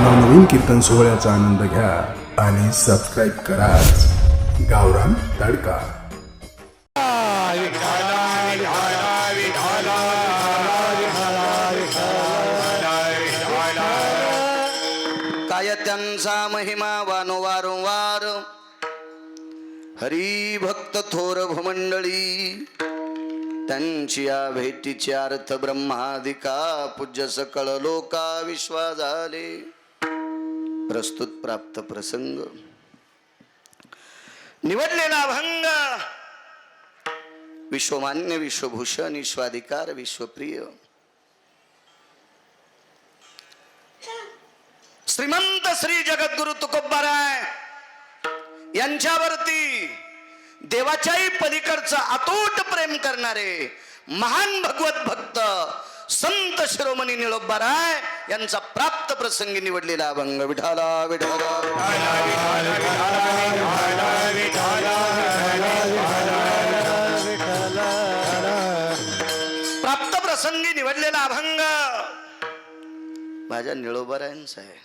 नवनवीन कीर्तन सोहळ्याचा आनंद घ्या आणि सबस्क्राईब करा गावरान तडका. काय त्यांचा महिमा वारंवार हरी भक्त थोर भूमंडळी, त्यांची या भेटीचे अर्थ ब्रह्मादिका पूज्य सकळ लोका विश्वा झाले. प्रस्तुत प्राप्त प्रसंग निवडलेला भंग विश्वमान्य विश्वभूषण विश्वाधिकार विश्वप्रिय श्रीमंत श्री जगद्गुरु तुकोबाराय यांच्यावरती देवाच्याही पलीकडचं अतूट प्रेम करणारे महान भगवत भक्त संत शिरोमणी निळोबाराय यांचा प्राप्त प्रसंगी निवडलेला अभंग. विठाला विठाला प्राप्त प्रसंगी निवडलेला अभंग माझ्या निळोबारायांचा आहे.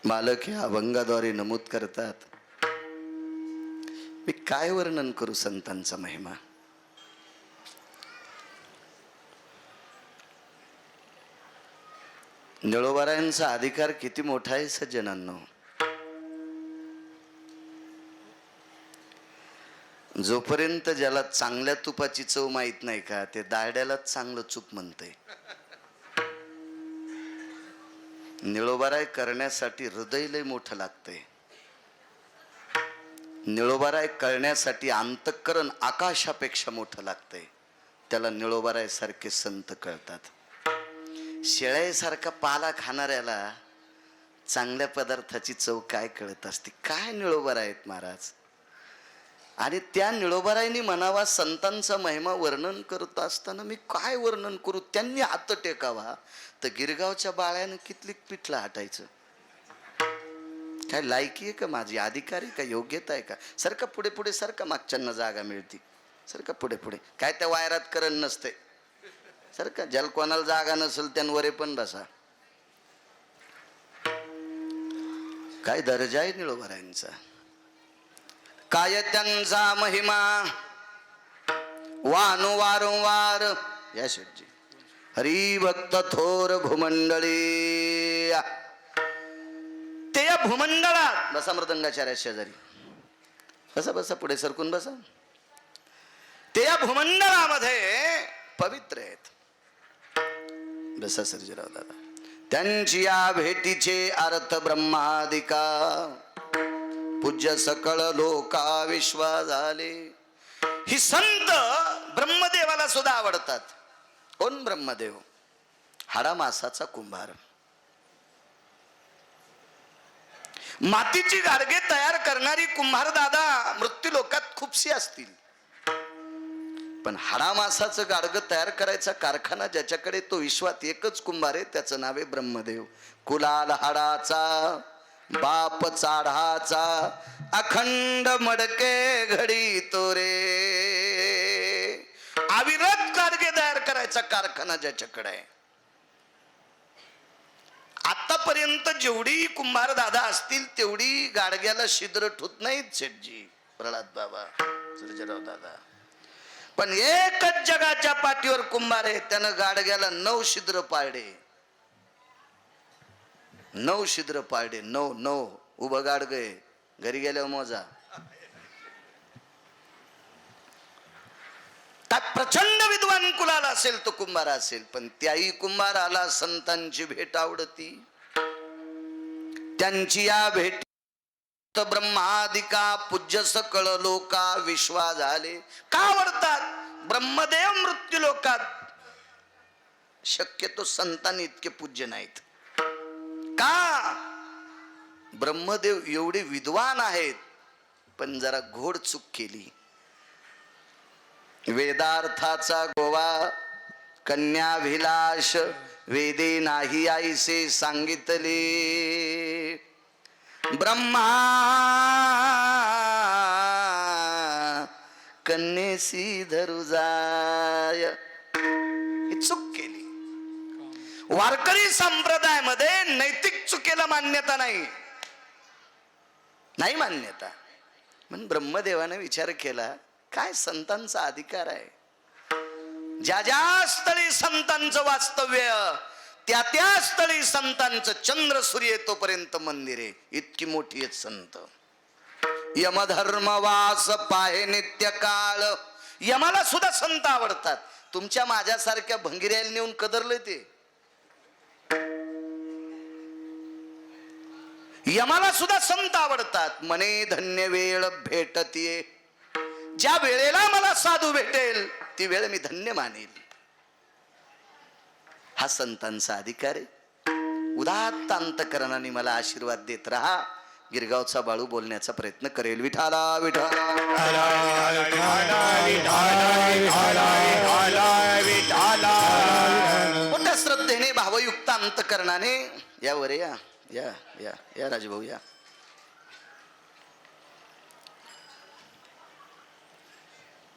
मालक या अभंगाद्वारे नमूद करतात, मी काय वर्णन करू संतांचा महिमा. निळोबारायांचा अधिकार किती मोठा आहे सज्जनांनो. जोपर्यंत ज्याला चांगल्या तुपाची चव माहित नाही का, ते दारड्यालाच चांगलं चूप म्हणते. निळोबाराय करण्यासाठी हृदय लय मोठं लागतंय. निळोबाराय करण्यासाठी अंतःकरण आकाशापेक्षा मोठं लागतंय. त्याला निळोबाराय सारखे संत कळतात. शेळ्यासारखा पाला खाणाऱ्याला चांगल्या पदार्थाची चव काय कळत असते. काय निळोबाराय आहेत महाराज. आणि त्या निळोबारायनी म्हणावा संतांचा महिमा वर्णन करत असताना मी काय वर्णन करू. त्यांनी हात टेकावा तर गिरगावच्या बाळ्यानं कितली पिठला हटायचं. काय लायकी आहे का माझी, अधिकारी का, योग्यता आहे का. सारखा पुढे पुढे सारखा मागच्यांना जागा मिळते. सारखा पुढे पुढे काय त्या वायरात करण नसते. सारखा ज्याला कोणाला जागा नसेल त्यांवरे पण बसा. काय दर्जा आहे निळोबारायांचा. काय त्यांचा महिमा वारंवार या शेठजी हरी भक्त थोर भूमंडळी. ते या भूमंडळात बसा मृदंगाचार्या शेजारी बसा बसा पुढे सरकून बसा. ते या भूमंडळामध्ये पवित्र आहेत. बसा सर्जीराव दादा. त्यांची या भेटीचे अर्थ ब्रह्मादिका पूज्य सकळ लोका विश्वा झाले. ही संत ब्रह्मदेवाला सुद्धा आवडतात. कोण ब्रह्मदेव? हाडामासाचा कुंभार. मातीची गाडगे तयार करणारी कुंभार दादा मृत्यू लोकात खूपशी असतील, पण हाडामासाचं गाडगं तयार करायचा कारखाना ज्याच्याकडे तो विश्वात एकच कुंभार आहे, त्याचं नाव आहे ब्रह्मदेव. कुलाल हाडाचा बाप चाढाचा अखंड मडके घडी तोरे. अविरत गाडगे तयार करायचा कारखाना ज्याच्याकडे आहे. आतापर्यंत जेवढी कुंभार दादा असतील तेवढी गाडग्याला छिद्र ठुत नाहीत शेठजी, प्रल्हाद बाबा, सर्जेराव दादा. पण एकच जगाच्या पाठीवर कुंभार आहे, त्यानं गाडग्याला 9 छिद्र पाडले. 9 छिद्र पाडले. 9 उभं गाडगय घरी गेल्यावर मोजा. त्यात प्रचंड विद्वान कुलाला असेल तो कुंभार असेल, पण त्याही कुंभाराला संतांची भेट आवडती. त्यांची या भेट ब्रह्मादिका पूज्य सकळ लोका विश्वा झाले. का आवडतात? ब्रह्मदेव मृत्यू लोकात शक्यतो संतांनी इतके पूज्य नाहीत. का? ब्रह्मदेव एवढे विद्वान आहेत, पण जरा घोड चूक केली. वेदार्थाचा गोवा कन्याभिलाष वेदे नाही आईसे सांगितले. ब्रह्मा कन्येसी धरू जाय. ही चूक केली. वारकरी संप्रदायामध्ये नैतिक चुकीला मान्यता नाही, नाही मान्यता. म्हणून ब्रह्मदेवाने विचार केला, काय संतांचा अधिकार आहे, ज्या ज्या स्थळी संतांचं वास्तव्य त्या त्या स्थळी संतांचं चंद्र सूर्य येतोपर्यंत मंदिर आहे. इतकी मोठी आहेत संत. यमधर्मवास पाहे नित्य काळ. यमाला सुद्धा संत आवडतात. तुमच्या माझ्यासारख्या भंगिऱ्याला नेऊन कदरले ते. यमाला सुद्धा संत आवडतात. मने धन्य वेळ भेटतीये. ज्या वेळेला मला साधू भेटेल ती वेळ मी धन्य मानेल. हा संतांचा अधिकार आहे. उदात्त अंतकरणाने मला आशीर्वाद देत राहा. गिरगावचा बाळू बोलण्याचा प्रयत्न करेल. विठाला विठाला मोठ्या श्रद्धेने भावयुक्त अंतकरणाने यावर या या या या राजभाऊ या.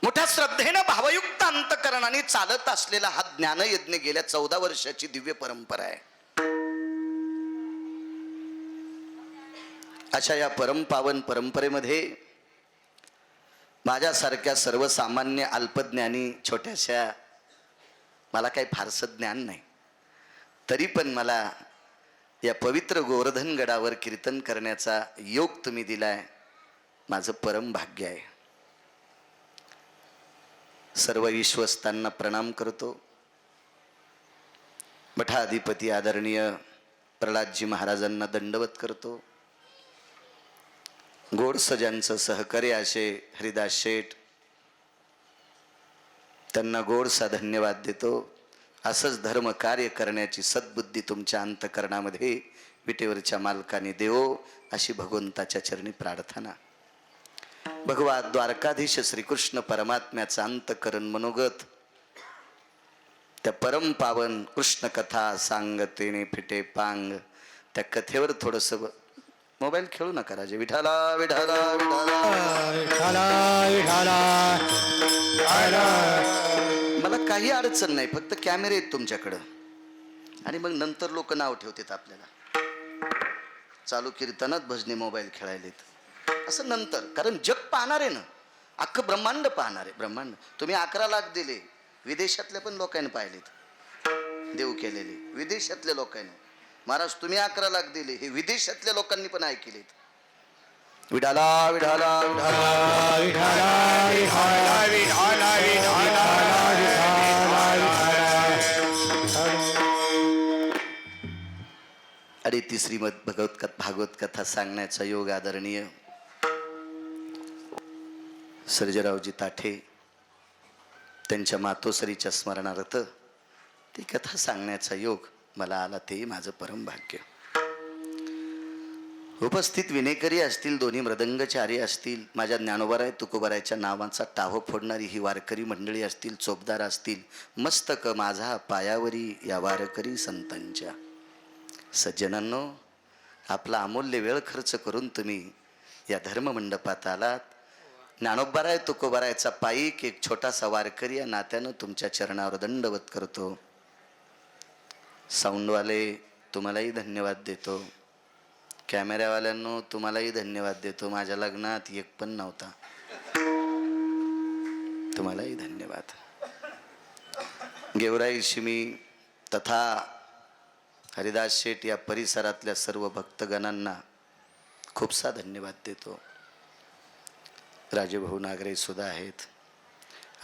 मोठ्या श्रद्धेनं भावयुक्त अंतकरणाने चालत असलेला हा ज्ञानयज्ञ गेल्या 14 वर्षाची दिव्य परंपरा आहे. अशा या परमपावन परंपरेमध्ये माझ्यासारख्या सर्वसामान्य अल्पज्ञानी छोट्याशा, मला काही फारसं ज्ञान नाही, तरी पण मला या पवित्र गोवर्धन गडावर कीर्तन करण्याचा योग तुम्ही दिलाय. माझं परम भाग्य आहे. सर्व विश्वस्तांना प्रणाम करतो. मठाधिपती आदरणीय प्रल्हादजी महाराजांना दंडवत करतो. गोडसं सहकार्य असे हरिदास शेठ, त्यांना गोडसा धन्यवाद देतो. असंच धर्म कार्य करण्याची सद्बुद्धी तुमच्या अंतकरणामध्ये विटेवरच्या मालकाने देवो अशी भगवंताच्या चरणी प्रार्थना. भगवा द्वारकाधीश श्रीकृष्ण परमात्म्याचा अंतकरण मनोगत त्या परम पावन कृष्ण कथा सांगतेने फिटे पांग. त्या कथेवर थोडस मोबाईल खेळू नका राजे. विठाला विठाला विठाला. मला काही अडचण नाही, फक्त कॅमेरे आहेत तुमच्याकडं. आणि मग नंतर लोक नाव ठेवतात आपल्याला, चालू कीर्तनात भजने मोबाईल खेळायलेत असं नंतर. कारण जग पाहणार आहे ना, अख्खं ब्रह्मांड पाहणार आहे. ब्रह्मांड तुम्ही 11 लाख दिले, विदेशातल्या पण लोकांनी पाहिलेत देव केलेले. विदेशातल्या लोकांनी, महाराज तुम्ही 11 लाख दिले, हे विदेशातल्या लोकांनी पण ऐकलेत. विठाला विठाला अरे ती श्रीमद भागवत कथा सांगण्याचा योग आदरणीय सर्जेरावजी ताठे त्यांच्या मातोश्रीच्या स्मरणार्थ ती कथा सांगण्याचा योग मला आला, ते माझं परम भाग्य. उपस्थित विनेकरी असतील, दोन्ही मृदंगचारी असतील, माझ्या ज्ञानोबाराय तुकोबारायच्या नावाचा टाहो फोडणारी ही वारकरी मंडळी असतील, चोपदार असतील, मस्तक माझा पायावरी या वारकरी संतांच्या. सज्जनांनो, आपला अमूल्य वेळ खर्च करून तुम्ही या धर्ममंडपात आलात. ज्ञानोबाराय तुकोबारायचा पायीक एक छोटासा वारकरी या नात्यानं तुमच्या चरणावर दंडवत करतो. साऊंडवाले तुम्हालाही धन्यवाद देतो. कॅमेरावाल्यांनो तुम्हालाही धन्यवाद देतो. माझ्या लग्नात एक पण नव्हता, तुम्हालाही धन्यवाद. गेवराई शिमी तथा हरिदास शेठ या परिसरातल्या सर्व भक्तगणांना खूपसा धन्यवाद देतो. राजेभाऊ नागरे सुद्धा आहेत.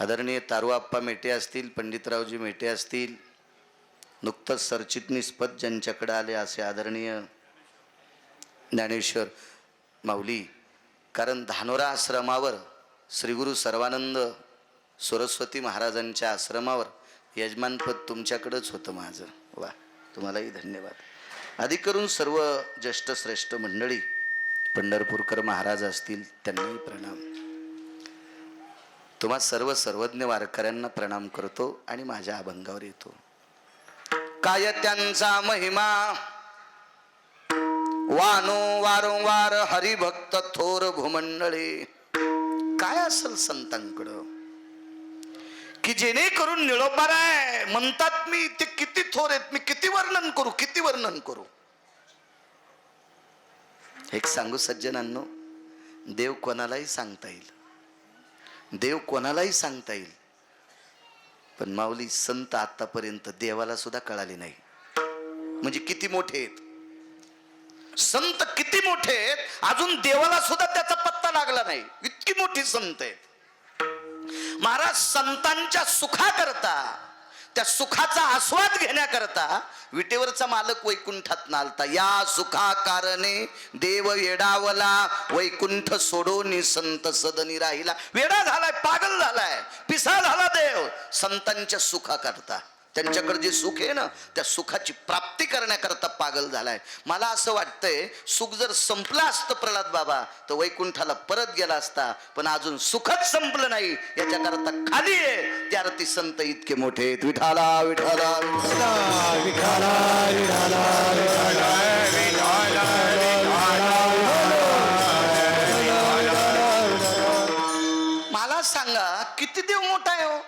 आदरणीय तारुआप्पा मेटे असतील, पंडितरावजी मेटे असतील, नुकतंच सरचिटणीस पद ज्यांच्याकडे आले असे आदरणीय ज्ञानेश्वर माऊली. कारण धानोरा आश्रमावर श्रीगुरु सर्वानंद सरस्वती महाराजांच्या आश्रमावर यजमानपद तुमच्याकडंच होतं माझं. वा, तुम्हालाही धन्यवाद. आधी करून सर्व ज्येष्ठ श्रेष्ठ मंडळी, पंढरपूरकर महाराज असतील त्यांनाही प्रणाम. तुम्हा सर्व सर्वज्ञ वारकऱ्यांना प्रणाम करतो आणि माझ्या अभंगावर येतो. काय त्यांचा महिमा वानो वारंवार हरिभक्त थोर भूमंडळी. काय असेल संतांकडं, की जेणेकरून निळोबाराय म्हणतात मी ते किती थोर आहेत, मी किती वर्णन करू, किती वर्णन करू. एक सांगू सज्जनांनो, देव कोणालाही सांगता येईल, देव कोणालाही सांगता येईल, पण माऊली संत आतापर्यंत देवाला सुद्धा कळाले नाही. म्हणजे किती मोठे आहेत संत, किती मोठे आहेत, अजून देवाला सुद्धा त्याचा पत्ता लागला नाही, इतकी मोठी संत आहेत. महाराज संतांच्या सुखाकरता, त्या सुखाचा आस्वाद घेण्याकरता विटेवरचा मालक वैकुंठात नालता. या सुखा कारणे देव वेडावला, वैकुंठ सोडून संत सदनी राहिला. वेडा झालाय, पागल झालाय, पिसा झाला देव संतांच्या सुखाकरता. त्यांच्याकडे जे सुख आहे ना, त्या सुखाची प्राप्ती करण्याकरता पागल झालाय. मला असं वाटतंय सुख जर संपलं असतं प्रल्हाद बाबा तर वैकुंठाला परत गेला असता, पण अजून सुखच संपलं नाही, याच्याकरता खाली आहे. त्या अर्थी संत इतके मोठे आहेत. विठाला विठाला विठाला विठाला मला सांगा किती देव मोठा आहे हो.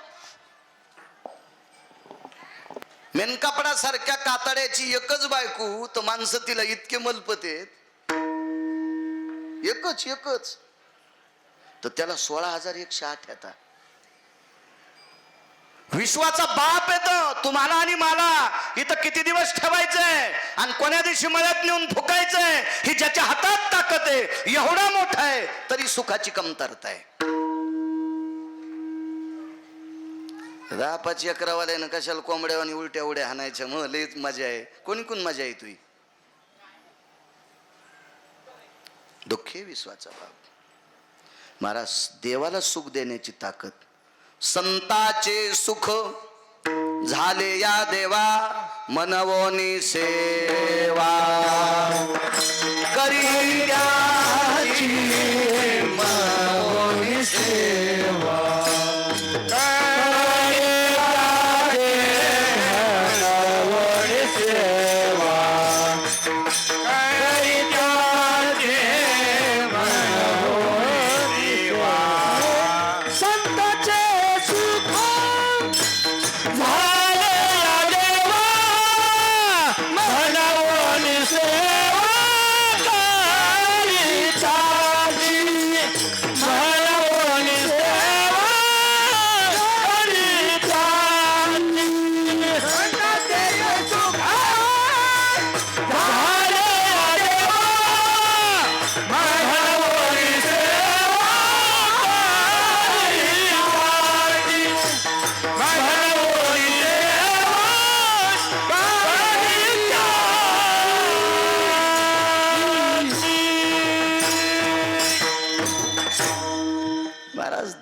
मेनकापडासारख्या कातड्याची एकच बायको, तर माणसं तिला इतके मलपत आहेत, एकच तर त्याला 16,108 येतात. विश्वाचा बाप येतो तुम्हाला आणि मला, इथं किती दिवस ठेवायचंय आणि कोण्या दिवशी मळ्यात नेऊन फुकायचंय, ही ज्याच्या हातात ताकद आहे, एवढा मोठा आहे, तरी सुखाची कमतरता आहे. 10-5 एकरावाल्यानं कशाला कोंबड्या आणि उलट्या उड्या हाणायच्या, मग लईच मजा आहे. कोणी मजा आहे तुझी. दुःखी विश्वाचा बाप. महाराज देवाला सुख देण्याची ताकद, संताचे सुख झाले या देवा, मनवोनी सेवा करी द्याची, मनवोनी सेवा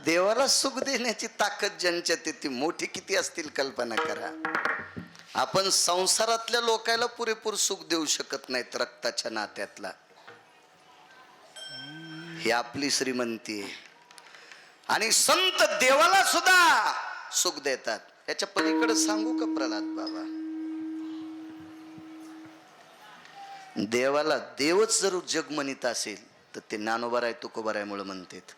देवाला सुख देण्याची ताकद ज्यांच्यात ती मोठी किती असतील कल्पना करा. आपण संसारातल्या लोकांना पुरेपूर सुख देऊ शकत नाहीत, रक्ताच्या नात्यातला. ही आपली श्रीमंती आहे. आणि संत देवाला सुद्धा सुख देतात. याच्या पलीकडे सांगू का प्रल्हाद बाबा, देवाला देवच जर जग म्हणत असेल तर ते ज्ञानोबा तुकोबारायमुळे म्हणतात.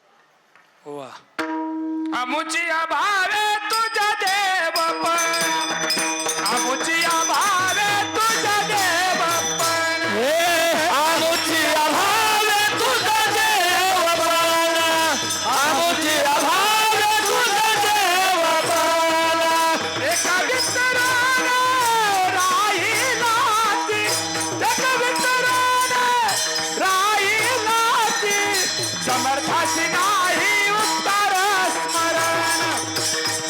आमुची भावे तुझ्या देव पण, आमुची भावे तुझ्या देव पण, आमुची भावे तुझ्या देव पण, आमुची भावे तुझ्या देव पण. एका विसराने राहिला ती, एका विसराने राहिला ती, समर्थाशी नाही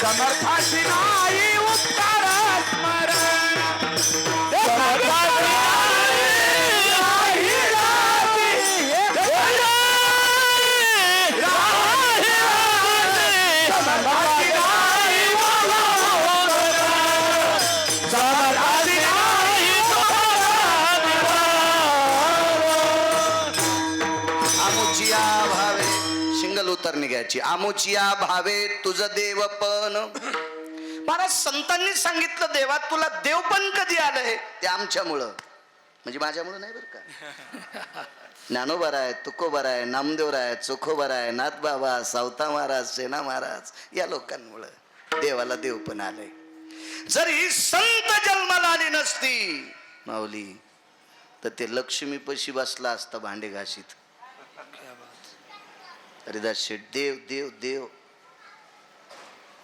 समर्थाशी नाही उत्तर स्मरण, उतर निघायची. आमुचिया भावे तुझ देव पण. महाराज संतांनी सांगितलं देवा तुला देव पण कधी आलंय, ते आमच्यामुळं, म्हणजे माझ्यामुळं नाही बरं का. ज्ञानोबाराय, तुकोबाराय, नामदेवराय, चोखोबाराय, नाथबाबा, सावता महाराज, सेना महाराज, या लोकांमुळं. देवाला देव पण आलाय. जरी संत जन्माला आली नसती माऊली तर ते लक्ष्मी पशी बसला असता भांडे घाशीत. हरिदास शेठ देव देव देव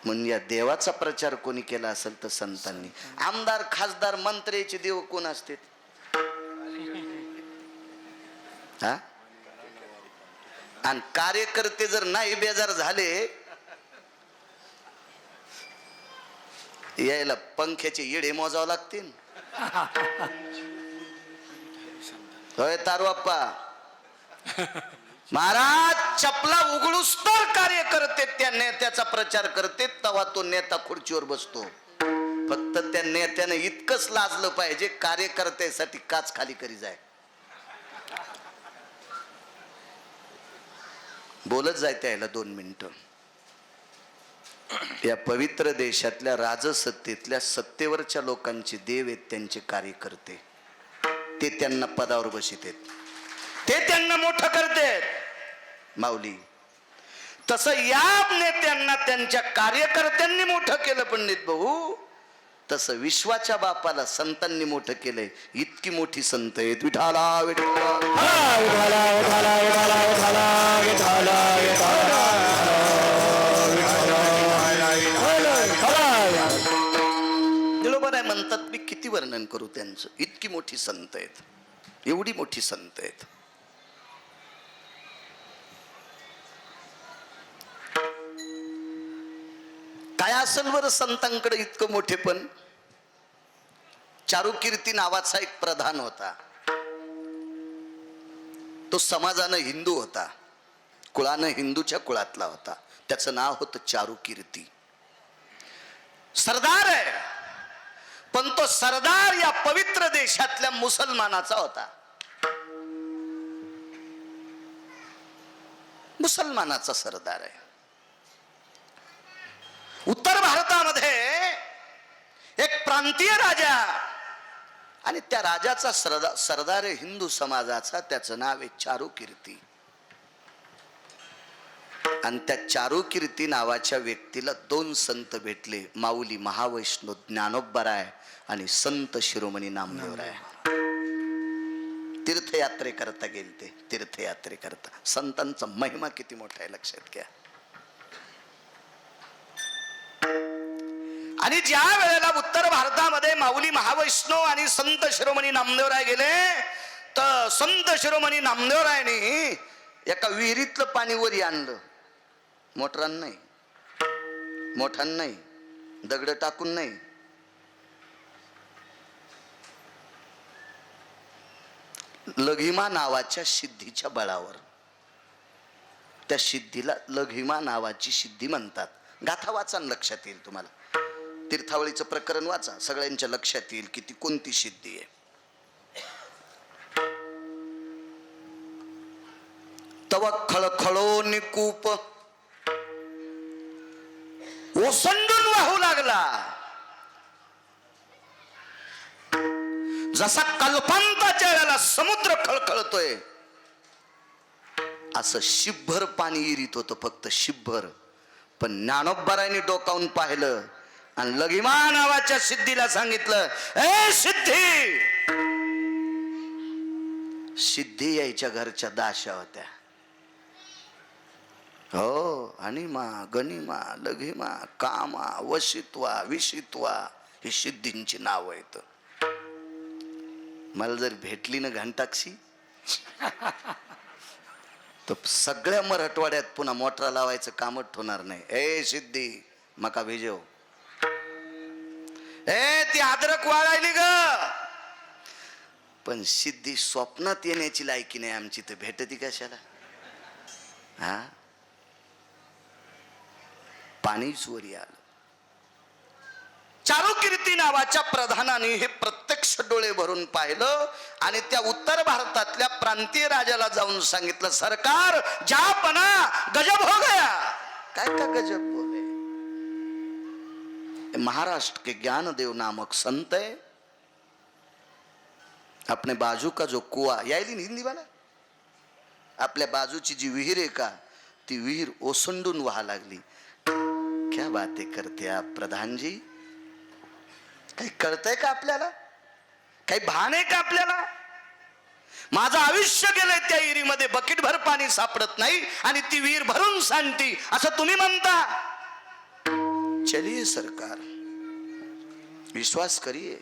म्हणजे या देवाचा प्रचार कोणी केला असेल तर संतांनी. आमदार खासदार मंत्र्याचे देव कोण असते? हा, आणि कार्यकर्ते जर नाही बेजार झाले यायला पंख्याचे येडे मोजावं लागतील. होय तारबाप्पा महाराज चपला उघडूस तर कार्यकर्ते त्या नेत्याचा प्रचार करते, तेव्हा तो नेता खुर्चीवर बसतो. फक्त त्या नेत्याने इतकंच लाजलं पाहिजे कार्यकर्त्यासाठी काच खाली करी जाय. बोलत जाय त्याला 2 मिनिटं. या पवित्र देशातल्या राजसत्तेतल्या सत्तेवरच्या लोकांचे देव आहेत त्यांचे कार्यकर्ते. ते त्यांना पदावर बसित, ते त्यांना मोठं करतात माऊली. तसं या नेत्यांना त्यांच्या कार्यकर्त्यांनी मोठं केलं पंडित भाऊ. तसं विश्वाच्या बापाला संतांनी मोठं केलंय. इतकी मोठी संत आहेत. विठाला निळोबाराय म्हणतात मी किती वर्णन करू त्यांचं. इतकी मोठी संत आहेत, एवढी मोठी संत आहेत. काय असेल बरं संतांकडे इतकं मोठेपण? चारुकीर्ती नावाचा एक प्रधान होता. तो समाजानं हिंदू होता, कुळानं हिंदूच्या कुळातला होता. त्याचं नाव होतं चारुकीर्ती. सरदार आहे, पण तो सरदार या पवित्र देशातल्या मुसलमानाचा होता. मुसलमानाचा सरदार आहे. उत्तर भारतामध्ये एक प्रांतीय राजा आणि त्या राजाचा सरदार आहे हिंदू समाजाचा. त्याचं नाव आहे चारुकीर्ती. आणि त्या चारुकीर्ती नावाच्या व्यक्तीला 2 संत भेटले. माऊली महावैष्णव ज्ञानोबराय आणि संत शिरोमणी नामदेवराय. तीर्थयात्रे करता गेले ते. तीर्थयात्रे करता संतांचा महिमा किती मोठा आहे लक्षात घ्या. आणि ज्या वेळेला उत्तर भारतामध्ये माऊली महावैष्णव आणि संत शिरोमणी नामदेवराय गेले तर संत शिरोमणी नामदेवरायने एका विहिरीतलं पाणी वरी आणलं. मोटरान नाही, मोठान नाही, दगड टाकून नाही, लघिमा नावाच्या सिद्धीच्या बळावर. त्या सिद्धीला लघिमा नावाची सिद्धी म्हणतात. गाथा वाचा लक्षात येईल तुम्हाला. तीर्थावळीचं प्रकरण वाचा, सगळ्यांच्या लक्षात येईल की ती कोणती सिद्धी आहे. तव खळखळो निकूप ओसंडून वाहू लागला. जसा कल्पांताच्या वेळेला समुद्र खळखळतोय असं शिभर पाणी इरीत होतं, फक्त शिभर. पण ज्ञानोबरायने डोकावून पाहिलं आणि लघिमा नावाच्या सिद्धीला सांगितलं, ए सिद्धी. सिद्धी यायच्या घरच्या दाशा होत्या. हो, अनिमा गनिमा लघिमा कामा वशित्वा विशित्वा ही सिद्धींची नाव आहेत. मला जर भेटली ना घंटाक्षी तर सगळ्या मराठवाड्यात पुन्हा मोटरा लावायचं कामच होणार नाही. ए सिद्धी मका भेजव. ए ती अद्रक वाळायली ग. पण सिद्धी स्वप्नात येण्याची लायकी नाही आमची, तर भेटती कशाला? हा, पाणीच वरी आलं. चारुकीर्ती नावाच्या प्रधानाने हे प्रत्यक्ष डोळे भरून पाहिलं आणि त्या उत्तर भारतातल्या प्रांतीय राजाला जाऊन सांगितलं, सरकार जापना गजब हो गया. काय का गजब बोले? महाराष्ट्र के ज्ञानदेव नामक संत है, अपने बाजू का जो कुआ, यायली हिंदी वाला, आपल्या बाजूची जी विहीर आहे का ती विहीर ओसंडून वाहा लागली. क्या क्या बातें करते आप प्रधानजी? काही कळतंय का आपल्याला? काही भान आहे का आपल्याला? माझं आयुष्य गेलंय त्या विहिरीमध्ये, बकेटभर पाणी सापडत नाही आणि ती विहीर भरून सांडती असं तुम्ही म्हणता. चलिए सरकार, विश्वास करिये.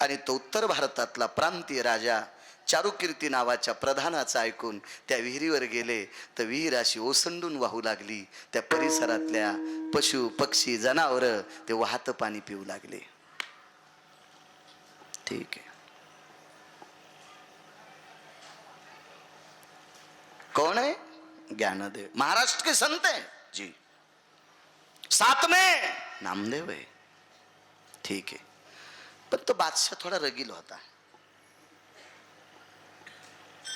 आणि तो उत्तर भारतातला प्रांतीय राजा चारुकीर्ती नावाच्या प्रधानाचं ऐकून त्या विहिरीवर गेले तर विहीर अशी ओसंडून वाहू लागली. त्या परिसरातल्या पशु पक्षी जनावरं ते वाहतं पाणी पिऊ लागले. ठीक आहे. कौन है? ज्ञानदेव. महाराष्ट्र के संत है जी. साथ में नामदेव है. ठीक आहे. पण तो बादशाह थोडा रगील होता.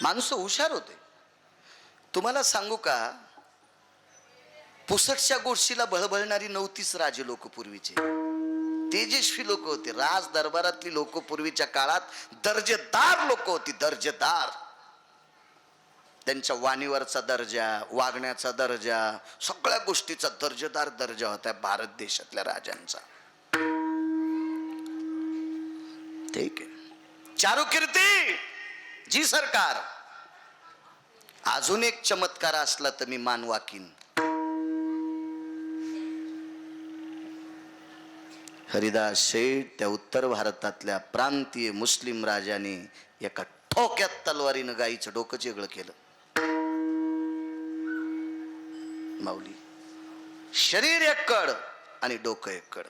माणसं हुशार होते. तुम्हाला सांगू का, पुसटच्या गोष्टीला बळबळणारी नव्हतीच राजे लोक पूर्वीचे. तेजस्वी लोक होते. राज दरबारातली लोक पूर्वीच्या काळात दर्जेदार लोक होती. दर्जेदार. त्यांच्या वाणीवरचा दर्जा, वागण्याचा दर्जा, सगळ्या गोष्टीचा दर्जेदार दर्जा होता भारत देशातल्या राजांचा. ठीक आहे. चारुकीर्ती जी सरकार, अजून एक चमत्कार असला तर मी मान वाकीन. हरिदास शेठ त्या उत्तर भारतातल्या प्रांतीय मुस्लिम राजाने एका ठोक्यात तलवारीनं गाईचं डोकं चेगळं केलं. माऊली, शरीर एक कड आणि डोकं एक कड.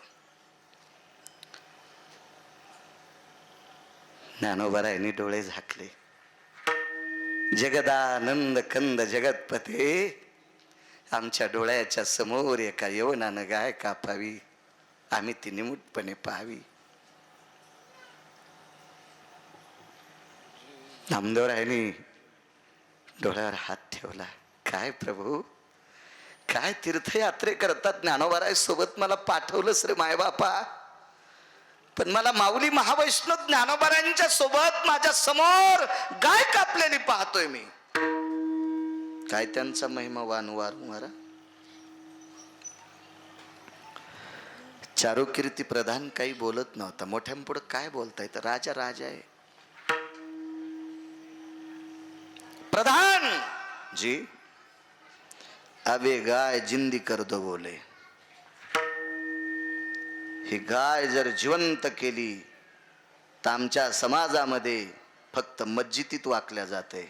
ज्ञानोबारायांनी डोळे झाकले. जगदानंद कंद जगतपते, आमच्या डोळ्याच्या समोर एका यवनानं गाय कापावी, आम्ही ती निमूटपणे पाहावी. नामदेवरायांनी डोळ्यावर हात ठेवला. काय प्रभू, काय तीर्थयात्रे करतात ज्ञानोबाराय सोबत मला पाठवलंस रे मायबापा. पण मला माऊली महावैष्णव ज्ञानोबारायांच्या सोबत माझ्या समोर गाय कापलेली पाहतोय मी. काय त्यांचा महिमा वारंवार. चारुकीर्ती प्रधान काही बोलत नव्हता. मोठ्यांपुढे काय बोलताय तर राजा राजा आहे. प्रधान जी, अबे गाय जिंदी कर दो बोले. ही गाय जर जिवंत केली तर आमच्या समाजामध्ये फक्त मस्जिदीत वाकल्या जाते,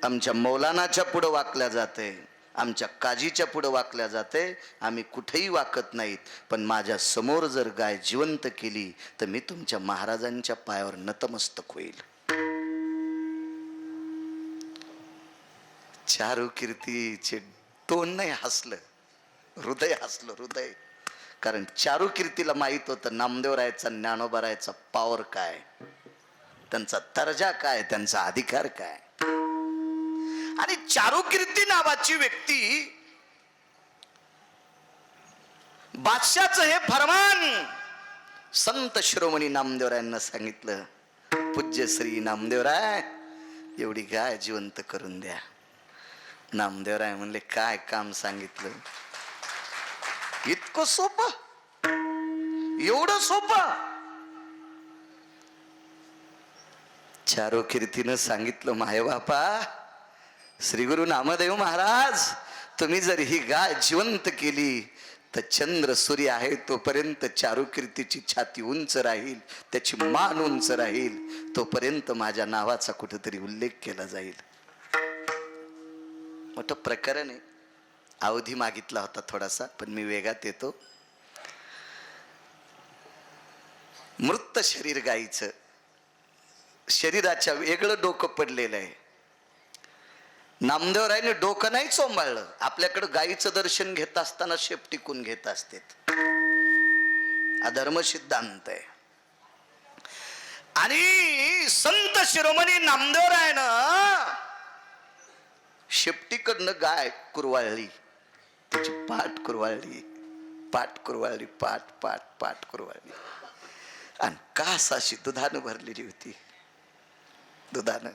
आमच्या मौलानाच्या पुढे वाकल्या जाते, आमच्या काजीच्या पुढे वाकल्या जाते. आम्ही कुठेही वाकत नाहीत. पण माझ्या समोर जर गाय जिवंत केली तर मी तुमच्या महाराजांच्या पायावर नतमस्तक होईल. चारुकीर्तीचे तोंड नाही हसलं, हृदय हसलं. हृदय. कारण चारुकीर्तीला माहित होतं नामदेवरायचा, ज्ञानोबारायचा पॉवर काय, त्यांचा दर्जा काय, त्यांचा अधिकार काय. आणि चारुकीर्ती नावाची व्यक्ती, बादशाचं हे फरमान संत शिरोमणी नामदेवरायांना सांगितलं. पूज्य श्री नामदेवराय, एवढी गाय जिवंत करून द्या. नामदेवराय म्हणले, काय काम सांगितलं? इतकं सोपं, एवढं सोपं? चारुकीर्तीनं सांगितलं, माय बापा श्री गुरु नामदेव महाराज, तुम्ही जर ही गाय जिवंत केली तर चंद्र सूर्य आहे तोपर्यंत चारुकीर्तीची छाती उंच राहील, त्याची मान उंच राहील, तोपर्यंत माझ्या नावाचा कुठेतरी उल्लेख केला जाईल. मोठं प्रकरण आहे. अवधी मागितला होता थोडासा, पण मी वेगात येतो. मृत शरीर गाईचं, शरीराच्या वेगळं डोकं पडलेलं आहे. नामदेवरायने डोकं नाही चोंबाळलं. आपल्याकडे गाईचं दर्शन घेत असताना शेपटीकून घेत असतात, अधर्म सिद्धांत आहे. आणि संत शिरोमणी नामदेवरायनं शेपटीकडनं गाय कुरवाळली, त्याची पाठ कुरवाळली, पाठ कुरवाळली, पाठ पाठ पाठ कुरवाळली. आणि कास अशी दुधानं भरलेली होती. दुधानं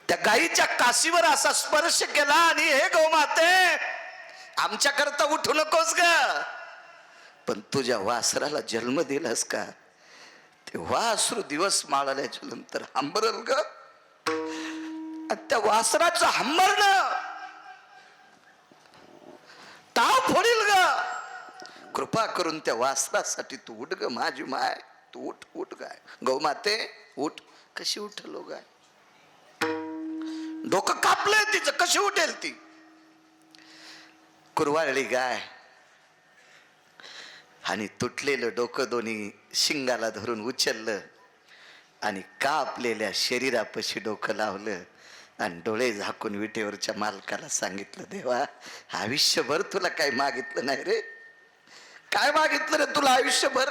त्या गाईच्या काशीवर असा स्पर्श केला आणि हे गौमाते, आमच्या करता उठू नकोस ग, पण तुझ्या वासराला जन्म दिलास का, ते वासरू दिवस माळाल्याच्या नंतर हंबरल ग, आणि त्या वासराचं हंबरणं ताव फोडील ग. कृपा करून त्या वासरासाठी तू उठ ग माझी माय, तू उठ उठ गाय, गौ माते उठ. कशी उठलो गाय, डोकं कापलंय तिचं, कशी उठेल ती. कुरवाळली गाय आणि तुटलेलं डोकं दोन्ही शिंगाला धरून उचललं आणि कापलेल्या शरीरापाशी डोकं लावलं आणि डोळे झाकून विटेवरच्या मालकाला सांगितलं, देवा आयुष्यभर तुला काय मागितलं नाही रे, काय मागितलं रे तुला आयुष्यभर.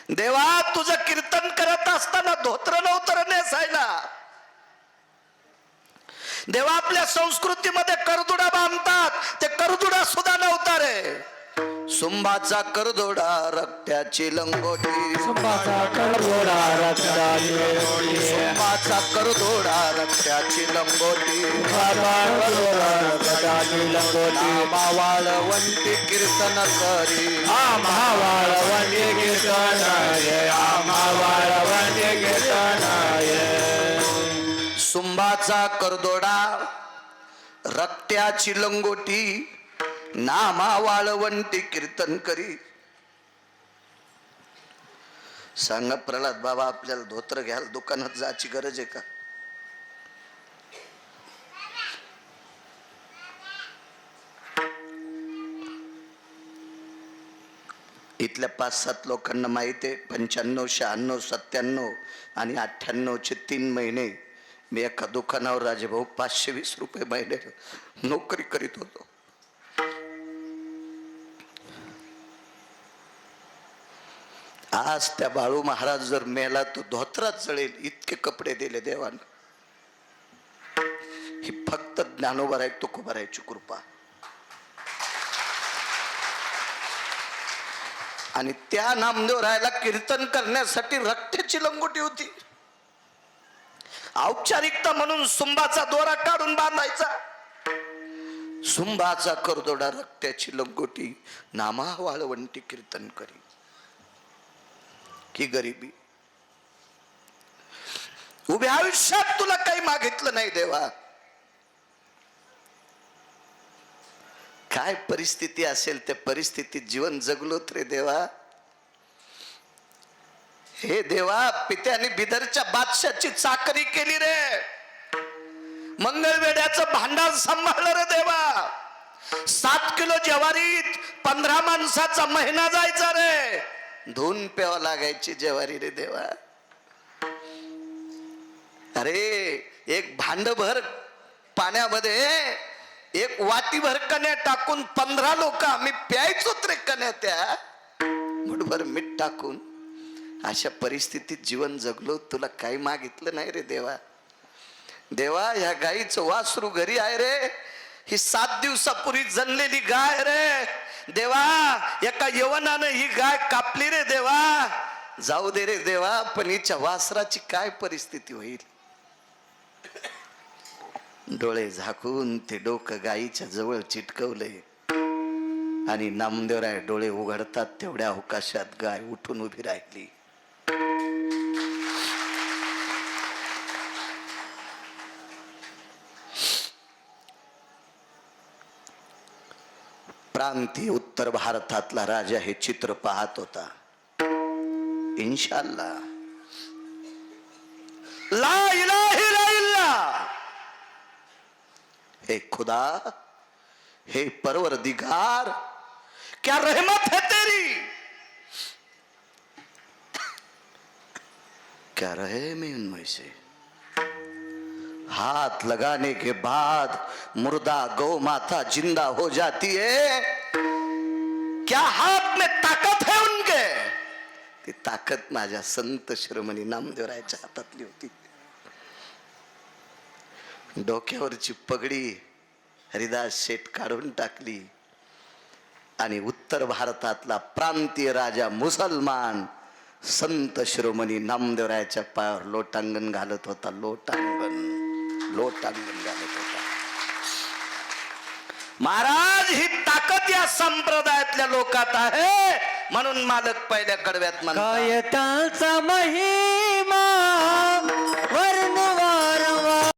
देवा तुझं कीर्तन करत असताना धोत्र नव्हतं नेसायला. देवा आपल्या संस्कृतीमध्ये करदुडा बांधतात, ते करदुडा सुद्धा नव्हता रे. सुंबाचा करदोडा रक्त्याची लंगोटी, सुंबाचा करदोडा रक्ताची लंगोटी, सुंबाचा करदोडा रक्त्याची लंगोटी, रक्ताची लंगोटी. मावाळवंती कीर्तन करी, मावाळवंती कीर्तन ये, मावाळवंती कीर्तन ये. सुंबाचा करदोडा रक्त्याची लंगोटी, नामा वाळवंटी कीर्तन करी. सांगा प्रल्हाद बाबा, आपल्याला धोत्र घ्यायला दुकानात जायची गरज आहे का? इथल्या 5-7 लोकांना माहिती आहे, 95, 96, 97 आणि 98चे 3 महिने मी एका दुकानावर राजेभाऊ 520 रुपये महिने नोकरी करीत होतो. आज त्या बाळू महाराज जर मेला तो धोत्रात जळेल इतके कपडे दिले देवानं. ही फक्त ज्ञानोबा आहे तुकोबारायची कृपा. आणि त्या नामदेवरायाला कीर्तन करण्यासाठी रक्ताची लंगोटी होती. औपचारिकता म्हणून सुंबाचा दोरा काढून बांधायचा. सुंबाचा करदोडा रक्ताची लंगोटी, नामा वाळवंटी कीर्तन करी. की गरिबी, उभ्या आयुष्यात तुला काही मागितलं नाही देवा. काय परिस्थिती असेल त्या परिस्थितीत जीवन जगलोत रे देवा. हे देवा, पित्याने बिदरच्या बादशाची चाकरी केली रे, मंगळवेड्याचं भांडार सांभाळलं रे देवा. 7 किलो ज्वारीत 15 माणसाचा महिना जायचा रे. धुवून प्यावा लागायची ज्वारी रे देवा. अरे एक भांडभर पाण्यामध्ये एक वाटीभर कण्या टाकून 15 लोक आम्ही प्यायचोत रे कण्या, त्या मुठभर मीठ टाकून. अशा परिस्थितीत जीवन जगलो, तुला काही मागितलं नाही रे देवा. देवा ह्या गाईचं वासरू घरी आहे रे, ही 7 दिवसापूर्वी जणलेली गाय रे देवा. एका यवनानं ही गाय कापली रे देवा. जाऊ दे रे देवा, पण हिच्या वासराची काय परिस्थिती होईल. डोळे झाकून ते डोकं गाईच्या जवळ चिटकवले आणि नामदेवराय डोळे उघडतात तेवढ्या अवकाशात गाय उठून उभी राहिली. प्रांतीय उत्तर भारतातला राजा हे चित्र पाहत होता. इन्शाल्लाह ला इलाहा इल्लल्लाह. हे खुदा, हे परवरदिगार, क्या रहमत है तेरी, क्या रहे मैं उनमें से. हाथ लगाने के बाद मुर्दा गौ माता जिंदा हो जाती है. क्या हाथ में ताकत है उनके. ती ताकद माझ्या संत शिरोमणी नामदेवरायाच्या हातातली होती. डोक्यावरची पगडी हरिदास शेठ काढून टाकली आणि उत्तर भारतातला प्रांतीय राजा मुसलमान संत शिरोमणी नामदेवरायाच्या पायावर लोटांगण घालत होता. लोटांगण घालत होता. महाराज ही ताकद या संप्रदायातल्या लोकात आहे, म्हणून मालक पहिल्या कडव्यात म्हणतात काय त्यांचा महिमा